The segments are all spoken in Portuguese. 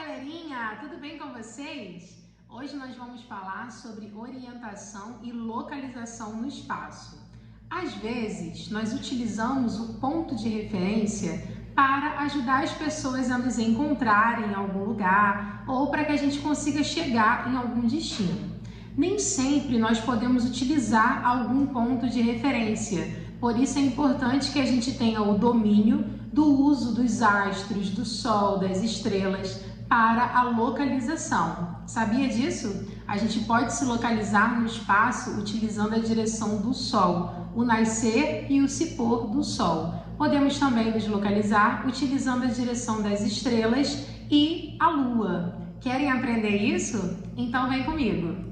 galerinha, tudo bem com vocês? Hoje nós vamos falar sobre orientação e localização no espaço. Às vezes, nós utilizamos o ponto de referência para ajudar as pessoas a nos encontrarem em algum lugar ou para que a gente consiga chegar em algum destino. Nem sempre nós podemos utilizar algum ponto de referência, por isso é importante que a gente tenha o domínio do uso dos astros, do sol, das estrelas para a localização. Sabia disso? A gente pode se localizar no espaço utilizando a direção do sol, o nascer e o se pôr do sol. Podemos também nos localizar utilizando a direção das estrelas e a lua. Querem aprender isso? Então vem comigo!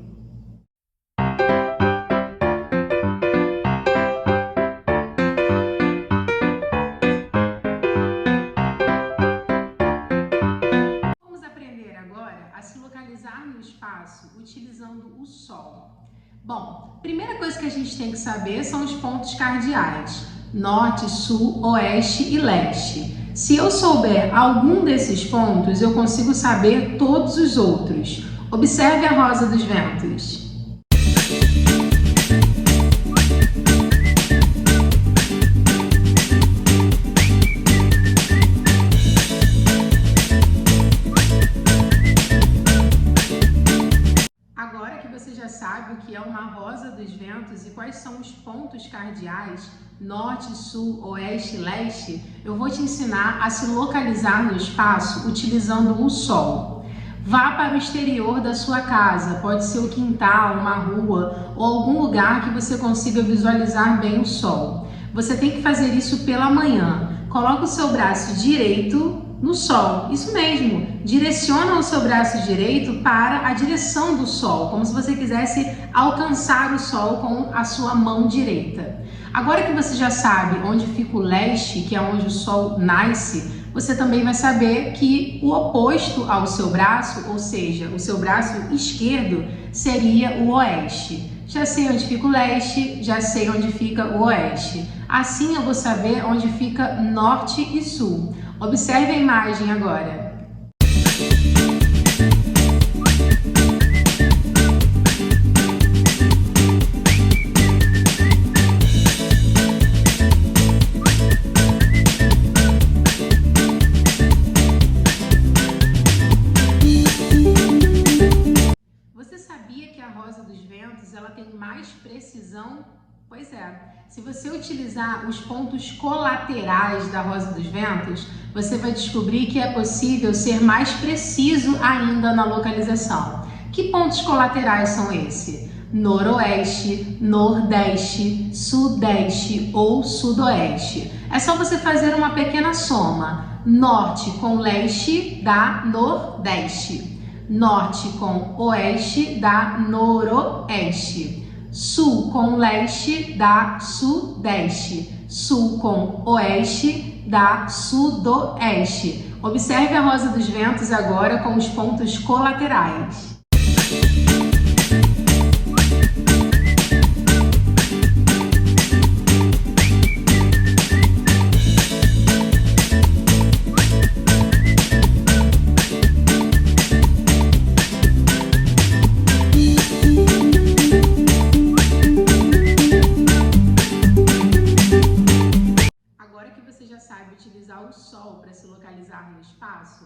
No espaço utilizando o Sol. Bom, primeira coisa que a gente tem que saber são os pontos cardeais: norte, sul, oeste e leste. Se eu souber algum desses pontos, eu consigo saber todos os outros. Observe a rosa dos ventos. Sabe o que é uma rosa dos ventos e quais são os pontos cardeais, norte, sul, oeste e leste, eu vou te ensinar a se localizar no espaço utilizando o sol. Vá para o exterior da sua casa, pode ser o quintal, uma rua ou algum lugar que você consiga visualizar bem o sol. Você tem que fazer isso pela manhã. Coloca o seu braço direito no sol, isso mesmo, direciona o seu braço direito para a direção do sol, como se você quisesse alcançar o sol com a sua mão direita. Agora que você já sabe onde fica o leste, que é onde o sol nasce, você também vai saber que o oposto ao seu braço, ou seja, o seu braço esquerdo, seria o oeste. Já sei onde fica o leste, já sei onde fica o oeste. Assim eu vou saber onde fica norte e sul. Observe a imagem agora. Você sabia que a rosa dos ventos ela tem mais precisão? Pois é, se você utilizar os pontos colaterais da rosa dos ventos, você vai descobrir que é possível ser mais preciso ainda na localização. Que pontos colaterais são esses? Noroeste, nordeste, sudeste ou sudoeste. É só você fazer uma pequena soma. Norte com leste dá nordeste. Norte com oeste dá noroeste. Sul com leste dá sudeste. Sul com oeste dá sudoeste. Observe a rosa dos ventos agora com os pontos colaterais. Utilizar o sol para se localizar no espaço,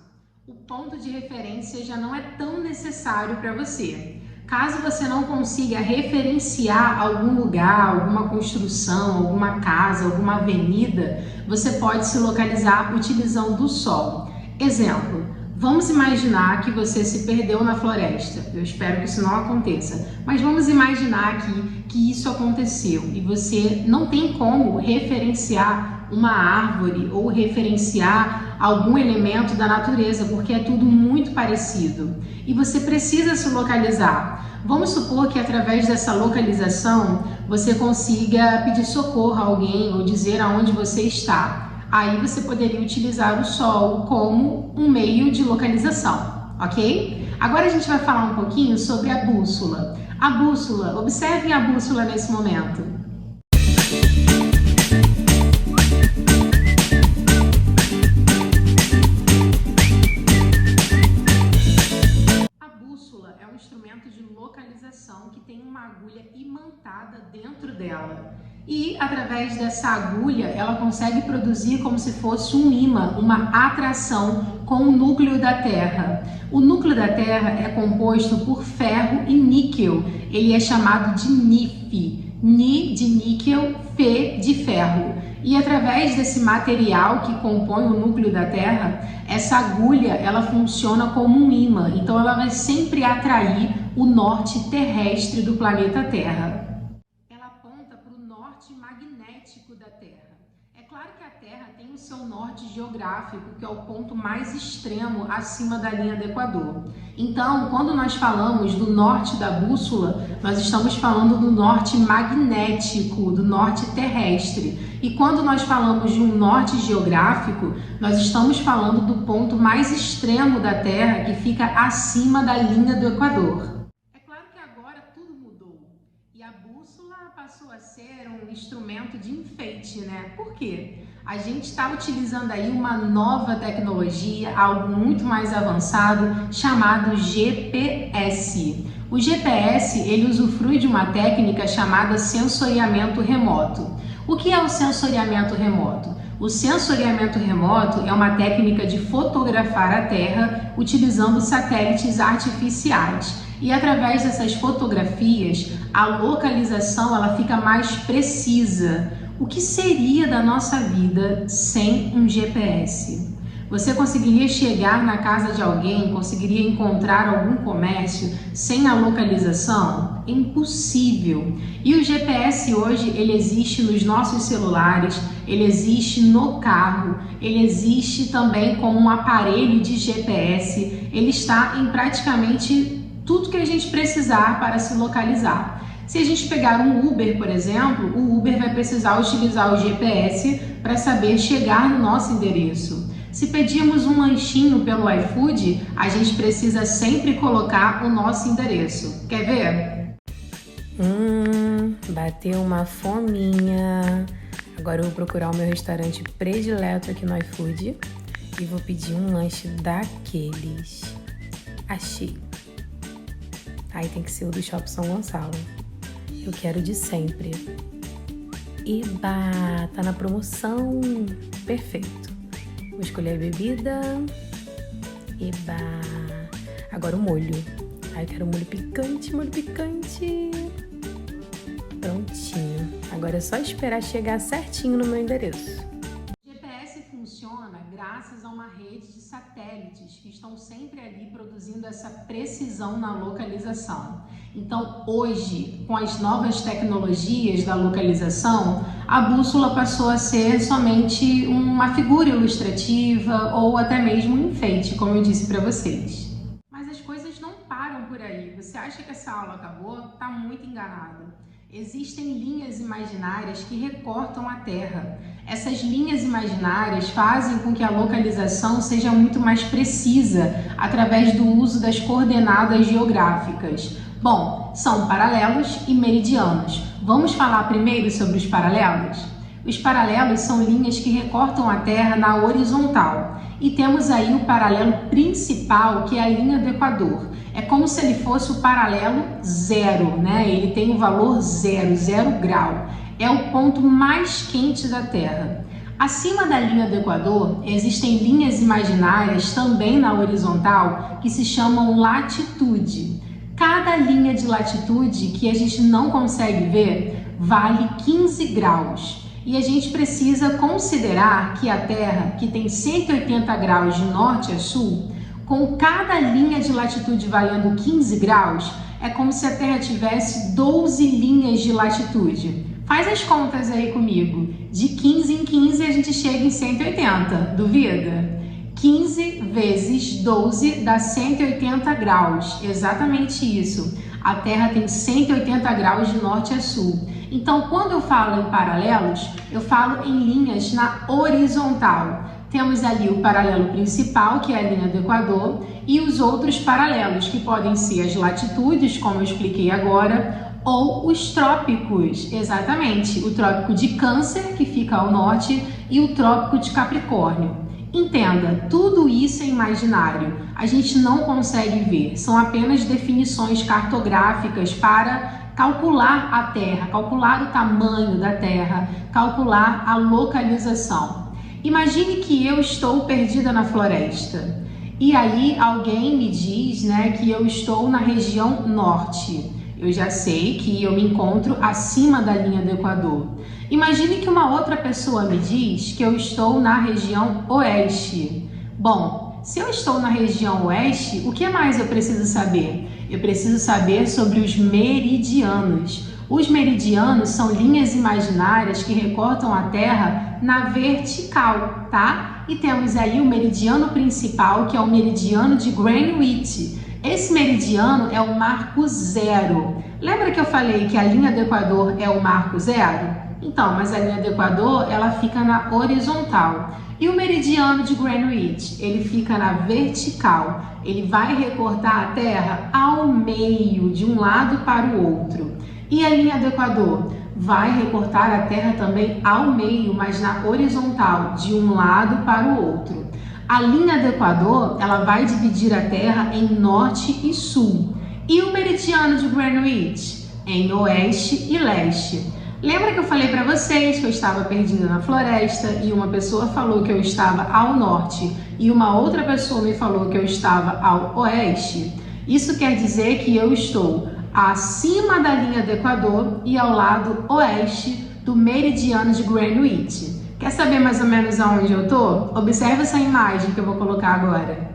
o ponto de referência já não é tão necessário para você. Caso você não consiga referenciar algum lugar, alguma construção, alguma casa, alguma avenida, você pode se localizar utilizando o sol. Exemplo, vamos imaginar que você se perdeu na floresta. Eu espero que isso não aconteça, mas vamos imaginar aqui que isso aconteceu e você não tem como referenciar uma árvore ou referenciar algum elemento da natureza, porque é tudo muito parecido e você precisa se localizar. Vamos supor que através dessa localização você consiga pedir socorro a alguém ou dizer aonde você está. Aí você poderia utilizar o sol como um meio de localização, ok? Agora a gente vai falar um pouquinho sobre a bússola. A bússola, observem a bússola nesse momento. localização que tem uma agulha imantada dentro dela. E através dessa agulha, ela consegue produzir como se fosse um ímã, uma atração com o núcleo da Terra. O núcleo da Terra é composto por ferro e níquel. Ele é chamado de NiF. Ni de níquel, Fe de ferro. E através desse material que compõe o núcleo da Terra, essa agulha ela funciona como um ímã. Então ela vai sempre atrair o norte terrestre do planeta Terra. Magnético da Terra. É claro que a Terra tem o seu norte geográfico, que é o ponto mais extremo acima da linha do Equador. Então, quando nós falamos do norte da bússola, nós estamos falando do norte magnético, do norte terrestre. E quando nós falamos de um norte geográfico, nós estamos falando do ponto mais extremo da Terra, que fica acima da linha do Equador. A bússola passou a ser um instrumento de enfeite, né? Por quê? A gente está utilizando aí uma nova tecnologia, algo muito mais avançado, chamado GPS. O GPS, ele usufrui de uma técnica chamada sensoriamento remoto. O que é o sensoriamento remoto? O sensoriamento remoto é uma técnica de fotografar a Terra utilizando satélites artificiais. E através dessas fotografias, a localização ela fica mais precisa. O que seria da nossa vida sem um GPS? Você conseguiria chegar na casa de alguém, conseguiria encontrar algum comércio sem a localização? Impossível. E o GPS hoje, ele existe nos nossos celulares, ele existe no carro, ele existe também como um aparelho de GPS, ele está em praticamente tudo que a gente precisar para se localizar. Se a gente pegar um Uber, por exemplo, o Uber vai precisar utilizar o GPS para saber chegar no nosso endereço. Se pedirmos um lanchinho pelo iFood, a gente precisa sempre colocar o nosso endereço. Quer ver? Bateu uma fominha. Agora eu vou procurar o meu restaurante predileto aqui no iFood e vou pedir um lanche daqueles. Achei. Aí tem que ser o do Shopping São Gonçalo. Eu quero de sempre. Eba, tá na promoção. Perfeito. Vou escolher a bebida. Eba. Agora o molho. Aí eu quero molho picante, Prontinho. Agora é só esperar chegar certinho no meu endereço. O GPS funciona graças a uma rede de satélites que estão sempre ali produzindo essa precisão na localização. Então, hoje, com as novas tecnologias da localização, a bússola passou a ser somente uma figura ilustrativa ou até mesmo um enfeite, como eu disse para vocês. Mas as coisas não param por aí. Você acha que essa aula acabou? Está muito enganado. Existem linhas imaginárias que recortam a Terra. Essas linhas imaginárias fazem com que a localização seja muito mais precisa através do uso das coordenadas geográficas. Bom, são paralelos e meridianos. Vamos falar primeiro sobre os paralelos? Os paralelos são linhas que recortam a Terra na horizontal. E temos aí o paralelo principal, que é a linha do Equador. É como se ele fosse o paralelo zero, né? Ele tem o valor zero, 0 grau. É o ponto mais quente da Terra. Acima da linha do Equador, existem linhas imaginárias também na horizontal que se chamam latitude. Cada linha de latitude que a gente não consegue ver vale 15 graus. E a gente precisa considerar que a Terra, que tem 180 graus de norte a sul, com cada linha de latitude valendo 15 graus, é como se a Terra tivesse 12 linhas de latitude. Faz as contas aí comigo. De 15 em 15 a gente chega em 180, duvida? 15 vezes 12 dá 180 graus, exatamente isso. A Terra tem 180 graus de norte a sul. Então, quando eu falo em paralelos, eu falo em linhas na horizontal. Temos ali o paralelo principal, que é a linha do Equador, e os outros paralelos, que podem ser as latitudes, como eu expliquei agora, ou os trópicos, exatamente, o trópico de Câncer, que fica ao norte, e o trópico de Capricórnio. Entenda, tudo isso é imaginário, a gente não consegue ver, são apenas definições cartográficas para calcular a Terra, calcular o tamanho da Terra, calcular a localização. Imagine que eu estou perdida na floresta e aí alguém me diz, que eu estou na região norte. Eu já sei que eu me encontro acima da linha do Equador. Imagine que uma outra pessoa me diz que eu estou na região oeste. Bom, se eu estou na região oeste, o que mais eu preciso saber? Eu preciso saber sobre os meridianos. Os meridianos são linhas imaginárias que recortam a Terra na vertical, tá? E temos aí o meridiano principal, que é o meridiano de Greenwich. Esse meridiano é o marco zero. Lembra que eu falei que a linha do Equador é o marco zero? Então, mas a linha do Equador, ela fica na horizontal. E o meridiano de Greenwich, ele fica na vertical. Ele vai recortar a Terra ao meio, de um lado para o outro. E a linha do Equador vai recortar a Terra também ao meio, mas na horizontal, de um lado para o outro. A linha do Equador, ela vai dividir a Terra em norte e sul. E o meridiano de Greenwich? Em oeste e leste. Lembra que eu falei para vocês que eu estava perdida na floresta e uma pessoa falou que eu estava ao norte e uma outra pessoa me falou que eu estava ao oeste? Isso quer dizer que eu estou acima da linha do Equador e ao lado oeste do meridiano de Greenwich. Quer saber mais ou menos aonde eu tô? Observe essa imagem que eu vou colocar agora.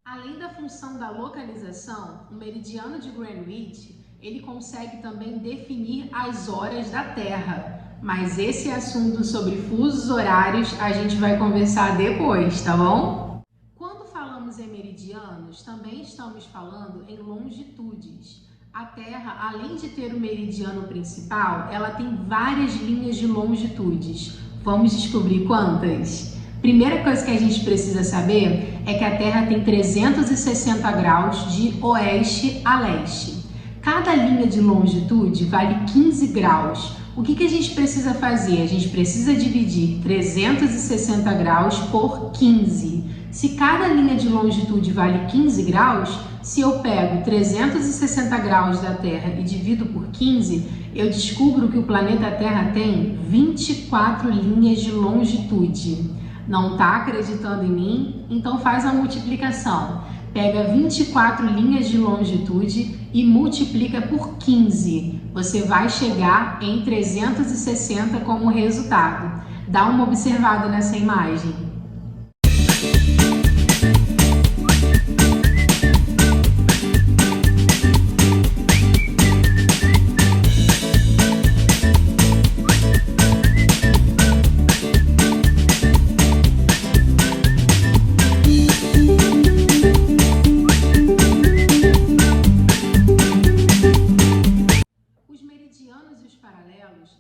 Além da função da localização, o meridiano de Greenwich, ele consegue também definir as horas da Terra. Mas esse assunto sobre fusos horários a gente vai conversar depois, tá bom? Quando falamos em meridianos, também estamos falando em longitudes. A Terra, além de ter o meridiano principal, ela tem várias linhas de longitudes. Vamos descobrir quantas? Primeira coisa que a gente precisa saber é que a Terra tem 360 graus de oeste a leste. Cada linha de longitude vale 15 graus. O que a gente precisa fazer? A gente precisa dividir 360 graus por 15. Se cada linha de longitude vale 15 graus, se eu pego 360 graus da Terra e divido por 15, eu descubro que o planeta Terra tem 24 linhas de longitude. Não está acreditando em mim? Então faz a multiplicação. Pega 24 linhas de longitude e multiplica por 15. Você vai chegar em 360 como resultado. Dá uma observada nessa imagem.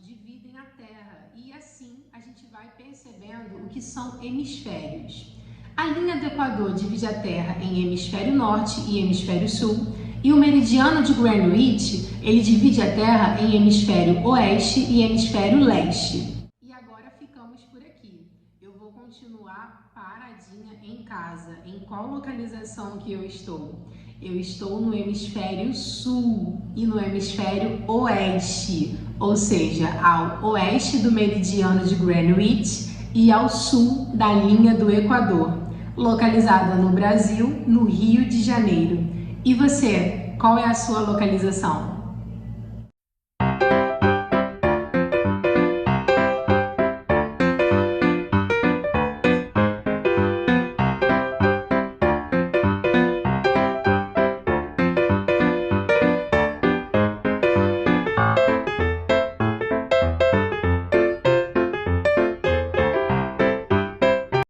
Dividem a Terra e assim a gente vai percebendo o que são hemisférios. A linha do Equador divide a Terra em hemisfério norte e hemisfério sul e o meridiano de Greenwich, ele divide a Terra em hemisfério oeste e hemisfério leste. E agora ficamos por aqui. Eu vou continuar paradinha em casa. Em qual localização que eu estou? Eu estou no hemisfério sul e no hemisfério oeste, ou seja, ao oeste do meridiano de Greenwich e ao sul da linha do Equador, localizada no Brasil, no Rio de Janeiro. E você, qual é a sua localização?